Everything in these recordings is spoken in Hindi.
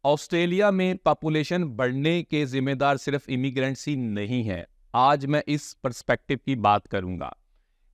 ऑस्ट्रेलिया में पॉपुलेशन बढ़ने के जिम्मेदार सिर्फ इमिग्रेंट्स ही नहीं है। आज मैं इस पर्सपेक्टिव की बात करूंगा।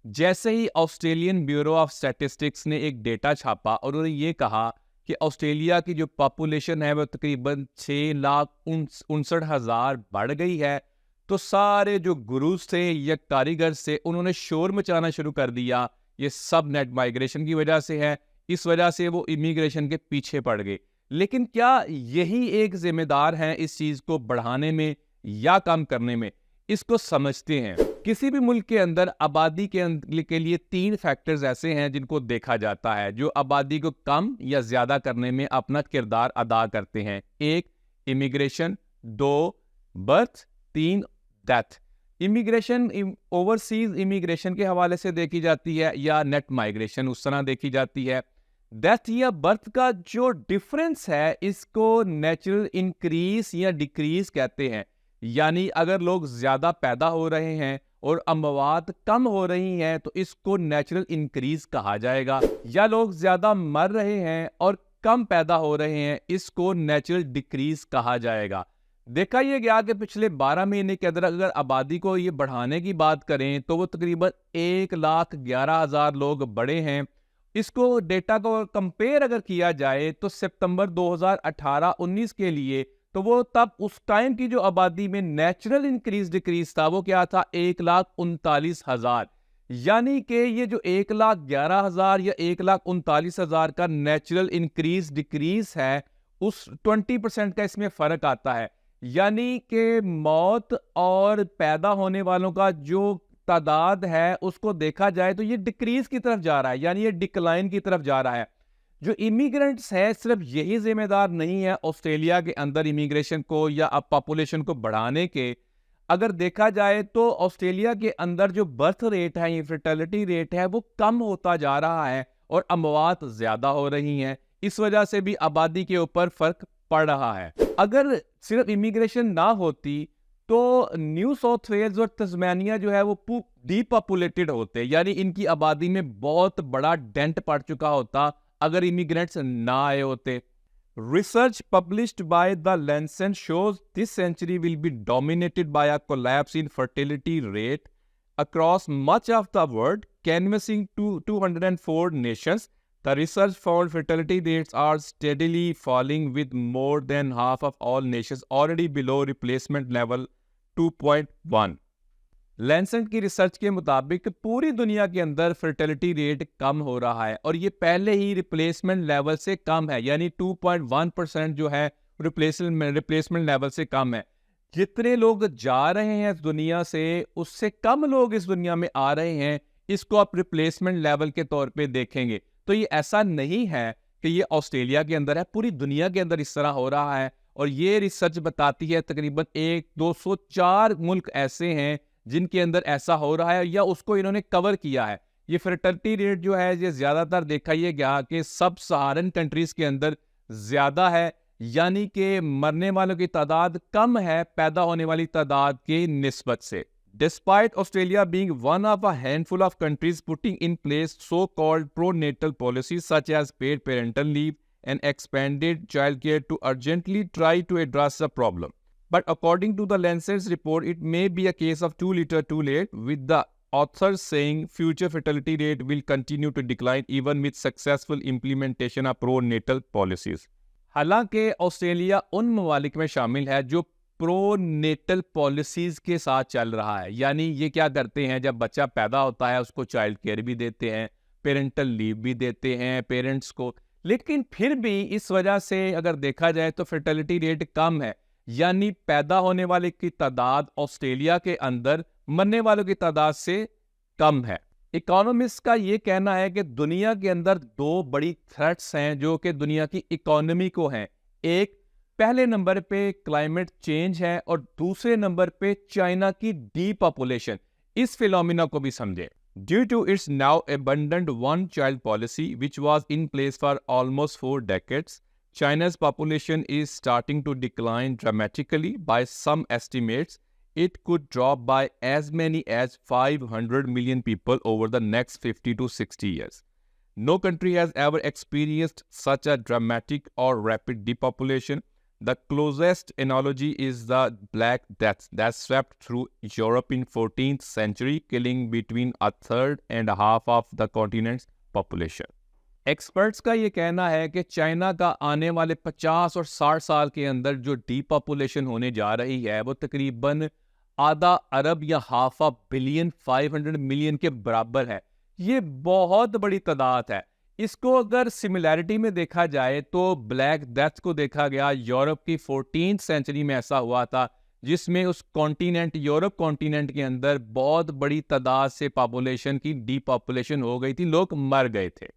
जैसे ही ऑस्ट्रेलियन ब्यूरो ऑफ स्टैटिस्टिक्स ने एक डेटा छापा और उन्होंने ये कहा कि ऑस्ट्रेलिया की जो पॉपुलेशन है वो तकरीबन 6,69,000 बढ़ गई है, तो सारे जो गुरुज थे या कारीगर से उन्होंने शोर मचाना शुरू कर दिया। ये सब नेट माइग्रेशन की वजह से है, इस वजह से वो इमिग्रेशन के पीछे पड़ गए। लेकिन क्या यही एक जिम्मेदार है इस चीज को बढ़ाने में या कम करने में? इसको समझते हैं। किसी भी मुल्क के अंदर आबादी के लिए 3 फैक्टर्स ऐसे हैं जिनको देखा जाता है जो आबादी को कम या ज्यादा करने में अपना किरदार अदा करते हैं। 1 immigration, 2 birth, 3 death. Immigration overseas immigration के हवाले से देखी जाती है या नेट माइग्रेशन उस तरह देखी जाती है। डेथ या बर्थ का जो डिफरेंस है इसको नेचुरल इंक्रीज या डिक्रीज कहते हैं। यानी अगर लोग ज्यादा पैदा हो रहे हैं और अमवात कम हो रही हैं तो इसको नेचुरल इंक्रीज कहा जाएगा, या लोग ज्यादा मर रहे हैं और कम पैदा हो रहे हैं इसको नेचुरल डिक्रीज कहा जाएगा। देखा यह गया कि पिछले 12 महीने के अंदर अगर आबादी को ये बढ़ाने की बात करें तो वो तकरीबन 1,11,000 लोग बढ़े हैं। इसको डेटा को कंपेयर अगर किया जाए तो सितंबर 2018-19 के लिए, तो वो तब उस टाइम की जो आबादी में नेचुरल इंक्रीज डिक्रीज था वो क्या था, 1,39,000। यानी कि ये जो 1,11,000 या 1,39,000 का नेचुरल इंक्रीज डिक्रीज है उस 20% का इसमें फर्क आता है। यानी कि मौत और पैदा होने वालों का जो तादाद है उसको देखा जाए तो ये डिक्रीज की तरफ जा रहा है, यानी ये डिक्लाइन की तरफ जा रहा है। जो इमिग्रेंट्स है सिर्फ यही जिम्मेदार नहीं है ऑस्ट्रेलिया के अंदर इमिग्रेशन को या अब पॉपुलेशन को बढ़ाने के। अगर देखा जाए तो ऑस्ट्रेलिया के अंदर जो बर्थ रेट है, ये फर्टिलिटी रेट है, वो कम होता जा रहा है और अमवात ज्यादा हो रही हैं। इस वजह से भी आबादी के ऊपर फर्क पड़ रहा है। अगर सिर्फ इमिग्रेशन ना होती तो न्यू साउथ वेल्स और तस्मानिया जो है वो डीपॉपुलेटेड होते, यानी इनकी आबादी में बहुत बड़ा डेंट पड़ चुका होता अगर इमिग्रेंट्स ना आए होते। Research published by the Lancet shows this century will be dominated by a collapse in fertility rate across much of the world, canvassing to 204 nations. The research found fertility rates are steadily falling, with more than half of all nations already below replacement level 2.1. Lancet की रिसर्च के मुताबिक पूरी दुनिया के अंदर फर्टिलिटी रेट कम हो रहा है और ये पहले ही रिप्लेसमेंट लेवल से कम है, यानी 2.1% जो है रिप्लेसमेंट लेवल से कम है। जितने लोग जा रहे हैं इस दुनिया से उससे कम लोग इस दुनिया में आ रहे हैं। इसको आप रिप्लेसमेंट लेवल के तौर पे देखेंगे तो ये ऐसा नहीं है कि ये ऑस्ट्रेलिया के अंदर है, पूरी दुनिया के अंदर इस तरह हो रहा है। और ये रिसर्च बताती है तकरीबन 204 मुल्क ऐसे हैं जिनके अंदर ऐसा हो रहा है या उसको इन्होंने कवर किया है। ये फर्टिलिटी रेट जो है ये ज्यादातर देखा ये गया कि सब सहारन कंट्रीज के अंदर ज्यादा है, यानी कि मरने वालों की तादाद कम है पैदा होने वाली तादाद के निस्बत से। Despite Australia being one of a handful of countries putting in place so-called pro-natal policies such as paid parental leave and expanded childcare to urgently try to address the problem. But according to the Lancet's report, it may be a case of too little too late, with the authors saying future fertility rate will continue to decline even with successful implementation of pro-natal policies. हालांकि ऑस्ट्रेलिया उन ममालिक में शामिल है जो प्रो नेटल पॉलिसीज के साथ चल रहा है, यानी ये क्या करते हैं, जब बच्चा पैदा होता है उसको चाइल्ड केयर भी देते हैं, पेरेंटल लीव भी देते हैं पेरेंट्स को। लेकिन फिर भी इस वजह से अगर देखा जाए तो फर्टिलिटी रेट कम है, यानी पैदा होने वाले की तादाद ऑस्ट्रेलिया के अंदर मरने वालों की तादाद से कम है। इकोनॉमिस्ट का ये कहना है कि दुनिया के अंदर 2 बड़ी थ्रेट्स हैं जो कि दुनिया की इकोनॉमी को हैं। एक, पहले नंबर पे क्लाइमेट चेंज है और दूसरे नंबर पे चाइना की डीपॉपुलेशन। इस फिनोमिना को भी समझे। Due to its now abundant one child policy which was in place for almost 4 decades, China's population is starting to decline dramatically. By some estimates, it could drop by as many as 500 million people over the next 50 to 60 years. No country has ever experienced such a dramatic or rapid depopulation. The closest analogy is the Black Death that swept through Europe in 14th century, killing between a third and a half of the continent's population. Experts का ये कहना है कि चाइना का आने वाले 50 और 60 साल के अंदर जो डीपॉपुलेशन होने जा रही है वो तकरीबन आधा अरब या हाफ अ बिलियन 500 मिलियन के बराबर है। ये बहुत बड़ी तादाद है। इसको अगर सिमिलैरिटी में देखा जाए तो ब्लैक डेथ को देखा गया यूरोप की 14th सेंचुरी में, ऐसा हुआ था जिसमें उस कॉन्टिनेंट यूरोप कॉन्टिनेंट के अंदर बहुत बड़ी तादाद से पॉपुलेशन की डीपॉपुलेशन हो गई थी, लोग मर गए थे।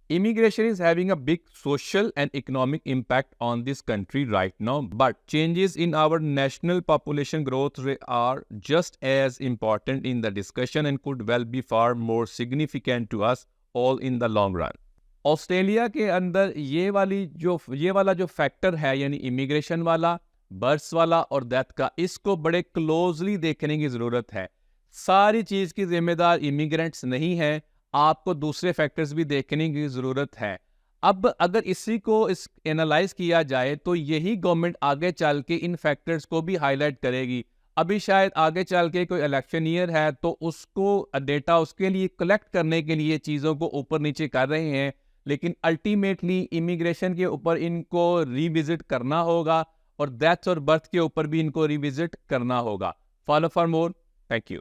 Immigration is having a big social and economic impact on this country right now, but changes in our national population growth rate are just as important in the discussion and could well be far more significant to us all in the long run. Australia के अंदर ये वाला जो फैक्टर है यानी इमिग्रेशन वाला, बर्थ्स वाला और डेथ का, इसको बड़े क्लोजली देखने की ज़रूरत है। सारी चीज़ की जिम्मेदार इमिग्रेंट्स नहीं है, आपको दूसरे फैक्टर्स भी देखने की ज़रूरत है। अब अगर इसी को एनालाइज किया जाए तो यही गवर्नमेंट आगे चल के इन फैक्टर्स को भी हाईलाइट करेगी। अभी शायद आगे चल के कोई इलेक्शन ईयर है तो उसको डेटा उसके लिए कलेक्ट करने के लिए चीज़ों को ऊपर नीचे कर रहे हैं, लेकिन अल्टीमेटली इमिग्रेशन के ऊपर इनको रिविजिट करना होगा और डेथ और बर्थ के ऊपर भी इनको रिविजिट करना होगा। Follow for more. Thank you.